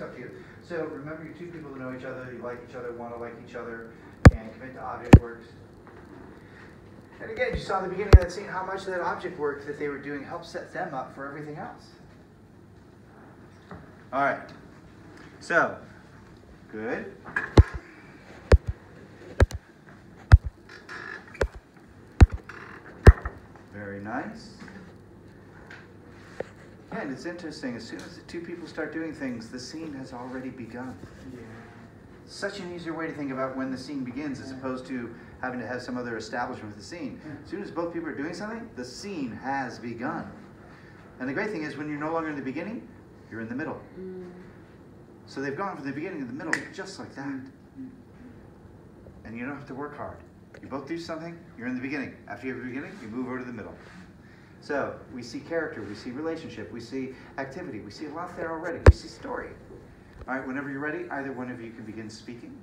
It's up to you. So remember, you're two people who know each other, you like each other, want to like each other, and commit to object works. And again, you saw at the beginning of that scene how much that object work that they were doing helped set them up for everything else. All right. So, good. Very nice. Yeah, and it's interesting. As soon as the two people start doing things, the scene has already begun. Yeah. Such an easier way to think about when the scene begins as opposed to having to have some other establishment with the scene. As soon as both people are doing something, the scene has begun. And the great thing is when you're no longer in the beginning, you're in the middle. So they've gone from the beginning to the middle just like that. And you don't have to work hard. You both do something, you're in the beginning. After you have the beginning, you move over to the middle. So we see character, we see relationship, we see activity, we see a lot there already. We see story. All right, whenever you're ready, either one of you can begin speaking.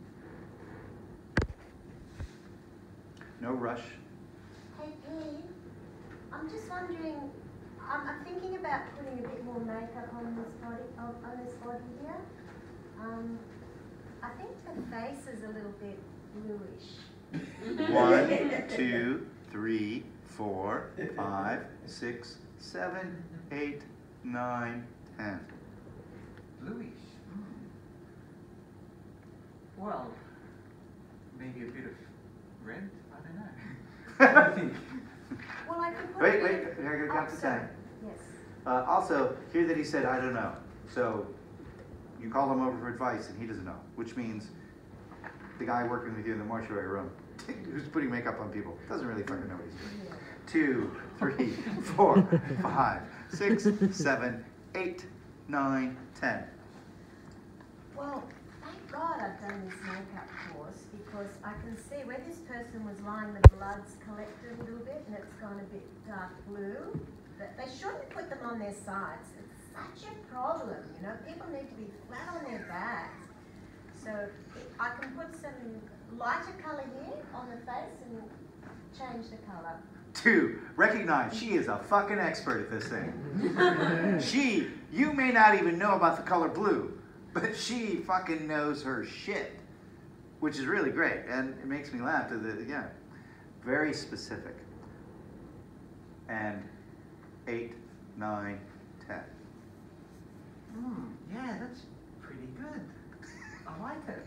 No rush. Hey, Pete, I'm just wondering, I'm thinking about putting a bit more makeup on this body here. I think the face is a little bit bluish. 1, 2, 3, 4, 5, 6, 7, 8, 9, 10. Bluish. Well, maybe a bit of red. I don't know. What do you think? Well, I could put Wait, I gotta count to 10. Yes. Also, hear that he said, I don't know. So you call him over for advice and he doesn't know, which means the guy working with you in the mortuary room who's putting makeup on people doesn't really fucking know what he's doing. 2, 3, 4, 5, 6, 7, 8, 9, 10. Well, thank God I've done this makeup course because I can see where this person was lying, the blood's collected a little bit and it's gone a bit dark blue. But they shouldn't put them on their sides. It's such a problem, you know. People need to be flat on their backs. So I can put some lighter colour here on the face and change the colour. 2, recognize she is a fucking expert at this thing. You may not even know about the color blue, but she fucking knows her shit, which is really great, and it makes me laugh. Again, very specific. And 8, 9, 10. Yeah, that's pretty good. I like it.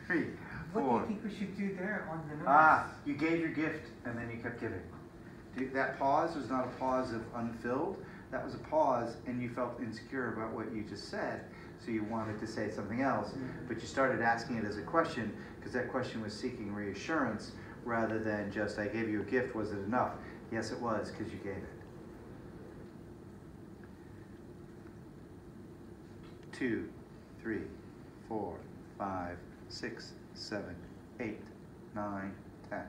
3, 4. What do you think we should do there on the nose? You gave your gift and then you kept giving. That pause was not a pause of unfilled. That was a pause and you felt insecure about what you just said, so you wanted to say something else, but you started asking it as a question because that question was seeking reassurance rather than just, I gave you a gift, was it enough? Yes, it was, because you gave it. 2, 3, 4, 5, 6, 7, 8, 9, 10.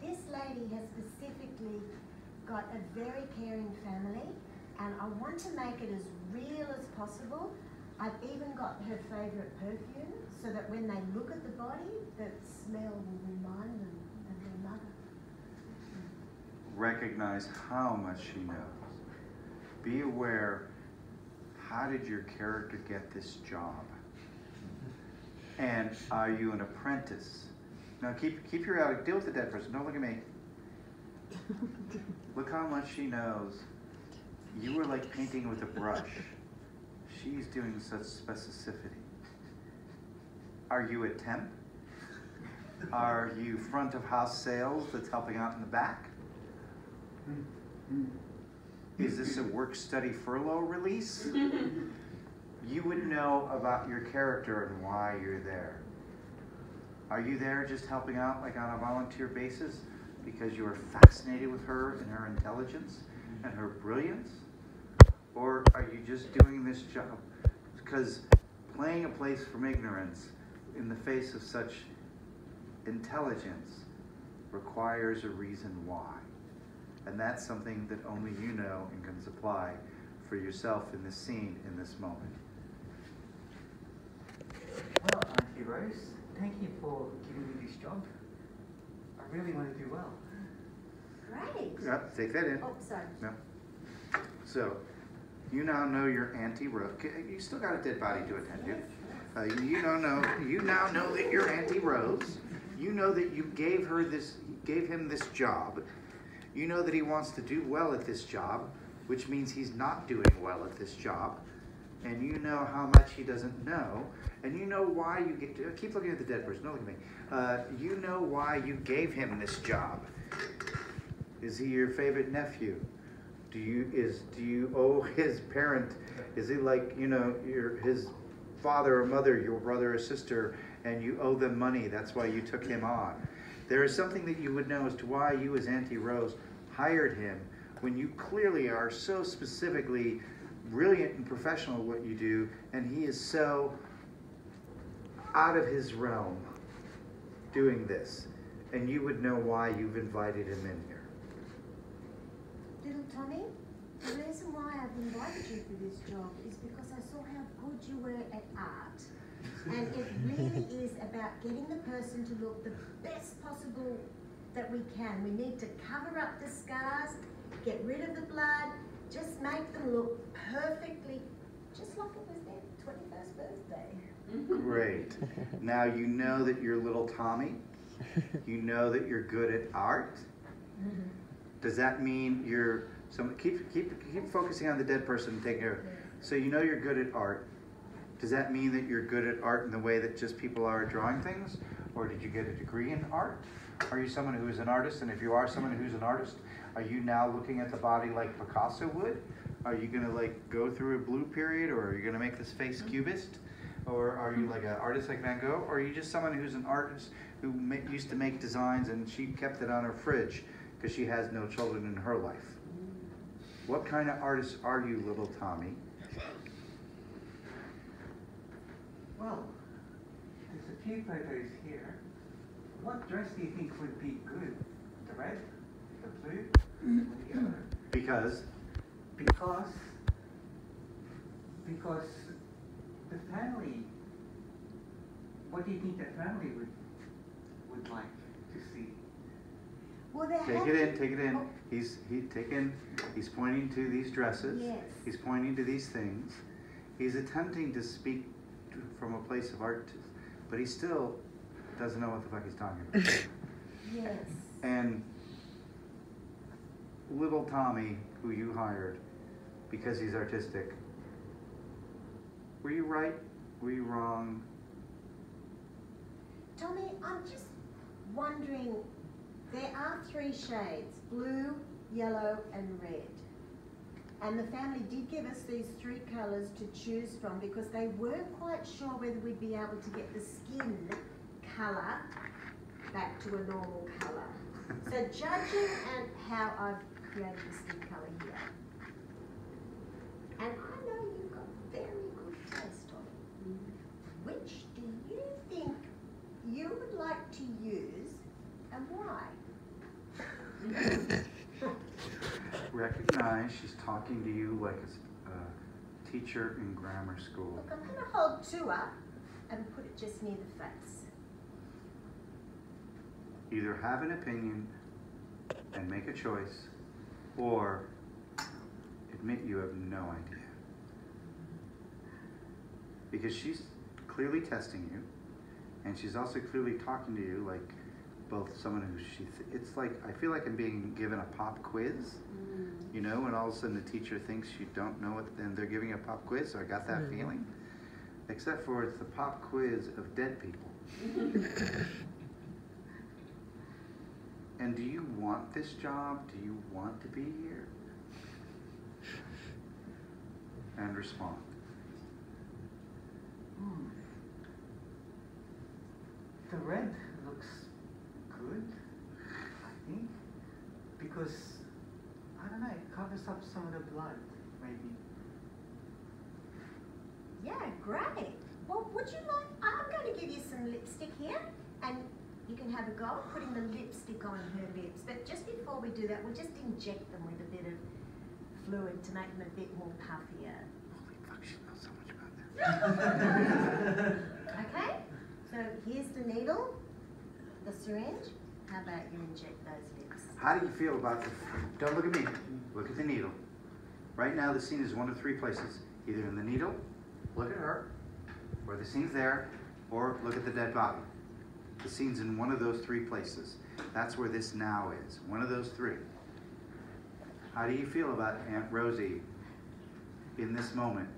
This lady has specifically got a very caring family and I want to make it as real as possible. I've even got her favourite perfume so that when they look at the body, the smell will remind them of their mother. Recognize how much she knows. Be aware, how did your character get this job? And are you an apprentice? Now keep your out, deal with the dead person, don't look at me. Look how much she knows. You were like painting with a brush. She's doing such specificity. Are you a temp? Are you front of house sales that's helping out in the back? Is this a work-study furlough release? You would know about your character and why you're there. Are you there just helping out like on a volunteer basis because you are fascinated with her and her intelligence and her brilliance? Or are you just doing this job because playing a place from ignorance in the face of such intelligence requires a reason why? And that's something that only you know and can supply for yourself in this scene, in this moment. Well, Auntie Rose, thank you for giving me this job. I really want to do well. Great. Yep, take that in. Oh, sorry. No. So, you now know your Auntie Rose. You still got a dead body to attend to. You now know that you're Auntie Rose. You know that you gave him this job. You know that he wants to do well at this job, which means he's not doing well at this job. And you know how much he doesn't know. And you know why you get to, keep looking at the dead person, don't look at me. You know why you gave him this job. Is he your favorite nephew? Do you owe his parent? Is he like, his father or mother, your brother or sister, and you owe them money? That's why you took him on. There is something that you would know as to why you as Auntie Rose hired him when you clearly are so specifically brilliant and professional at what you do, and he is so out of his realm doing this. And you would know why you've invited him in here. Little Tommy, the reason why I've invited you for this job is because I saw how good you were at art. And it really is about getting the person to look the best possible that we can. We need to cover up the scars, get rid of the blood, just make them look perfectly, just like it was their 21st birthday. Great. Now you know that you're little Tommy. You know that you're good at art. Does that mean you're keep focusing on the dead person and taking care of it. So you know you're good at art. Does that mean that you're good at art in the way that just people are drawing things? Or did you get a degree in art? Are you someone who is an artist? And if you are someone who's an artist, are you now looking at the body like Picasso would? Are you going to like go through a blue period, or are you going to make this face cubist? Or are you like an artist like Van Gogh? Or are you just someone who's an artist who used to make designs and she kept it on her fridge because she has no children in her life? What kind of artist are you, little Tommy? Well, there's a few photos here. What dress do you think would be good? The red, the blue, or the yellow? Because the family. What do you think the family would like to see? Well, take it in. He's pointing to these dresses. Yes. He's pointing to these things. He's attempting to speak from a place of art, but he still doesn't know what the fuck he's talking about. Yes. And little Tommy, who you hired because he's artistic, were you right? Were you wrong? Tommy, I'm just wondering, there are 3 shades, blue, yellow, and red. And the family did give us these 3 colours to choose from because they weren't quite sure whether we'd be able to get the skin colour back to a normal colour. So judging and how I've created the skin colour here. And I know you've got very good taste on it. Which do you think you would like to use and why? Recognize she's talking to you like a teacher in grammar school. Look, I'm going to hold 2 up and put it just near the face. Either have an opinion and make a choice, or admit you have no idea. Because she's clearly testing you, and she's also clearly talking to you like both someone who it's like, I feel like I'm being given a pop quiz, you know, and all of a sudden the teacher thinks you don't know it, and they're giving a pop quiz, so I got that feeling. Except for it's the pop quiz of dead people. And do you want this job? Do you want to be here? And respond. The red looks good, I think, because, I don't know, it covers up some of the blood, maybe. Yeah, great. Well, would you like, I'm going to give you some lipstick here, and you can have a go at putting the lipstick on her lips. But just before we do that, we'll just inject them with a bit of fluid to make them a bit more puffier. Holy fuck, she knows so much about that. Okay, so here's the needle, the syringe. How about you inject those lips? How do you feel about this? Don't look at me. Look at the needle. Right now the scene is one of three places. Either in the needle, look at her, or the scene's there, or look at the dead body. The scene's in one of those three places. That's where this now is, one of those three. How do you feel about Aunt Rosie in this moment,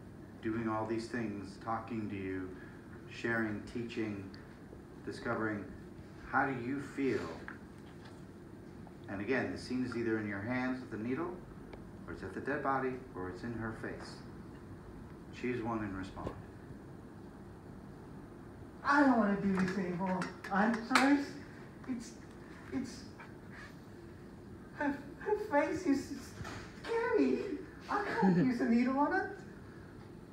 doing all these things, talking to you, sharing, teaching, discovering? How do you feel? And again, the scene is either in your hands with the needle, or it's at the dead body, or it's in her face. Choose one and respond. I don't want to do this anymore. I'm sorry. Her face is scary. I can't use a needle on it.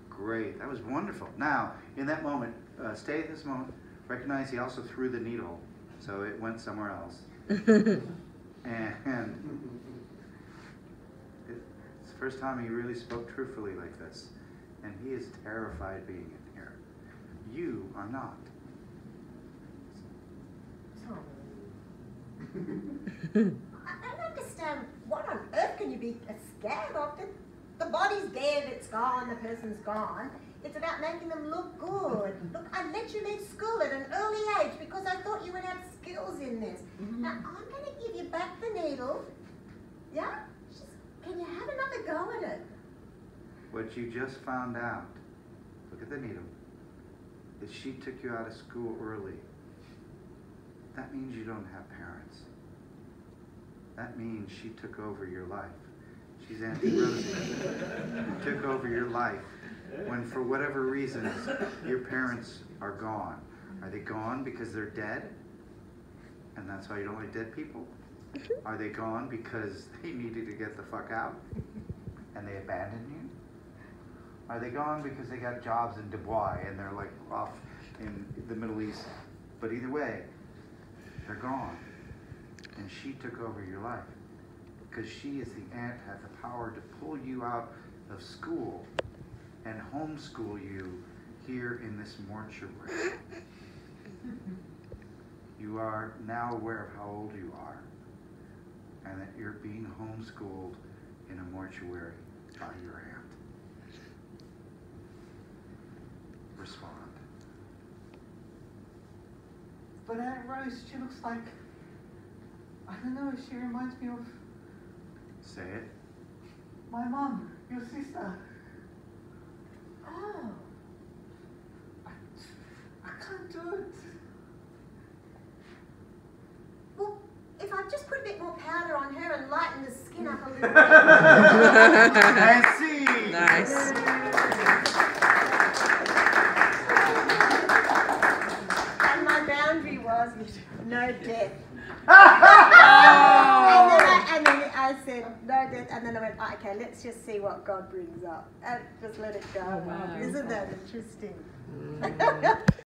Great, that was wonderful. Now, in that moment, stay at this moment. Recognize he also threw the needle, so it went somewhere else. And it's the first time he really spoke truthfully like this. And he is terrified being in here. You are not. I don't understand. What on earth can you be scared of? The body's dead, it's gone, the person's gone. It's about making them look good. Look, I let you leave school at an early age because I thought you would have skills in this. Now, I'm going to give you back the needle. Yeah? Can you have another go at it? What you just found out, look at the needle, is she took you out of school early. That means you don't have parents. That means she took over your life. She's Auntie Rosie, who took over your life when, for whatever reasons, your parents are gone. Are they gone because they're dead? And that's why you don't like dead people? Are they gone because they needed to get the fuck out and they abandoned you? Are they gone because they got jobs in Dubai and they're like off in the Middle East? But either way, they're gone. And she took over your life because she, as the aunt, had the power to pull you out of school and homeschool you here in this mortuary. You are now aware of how old you are and that you're being homeschooled in a mortuary by your aunt. Respond. But Aunt Rose, she looks like, I don't know, she reminds me of Say it. my mom, your sister. Oh. I can't do it. Well, if I just put a bit more powder on her and lighten the skin up a little bit. And see. Nice. And my boundary was no death. Oh. And then I said no death, and then I went, oh, okay, let's just see what God brings up, and just let it go. Wow. Isn't that interesting?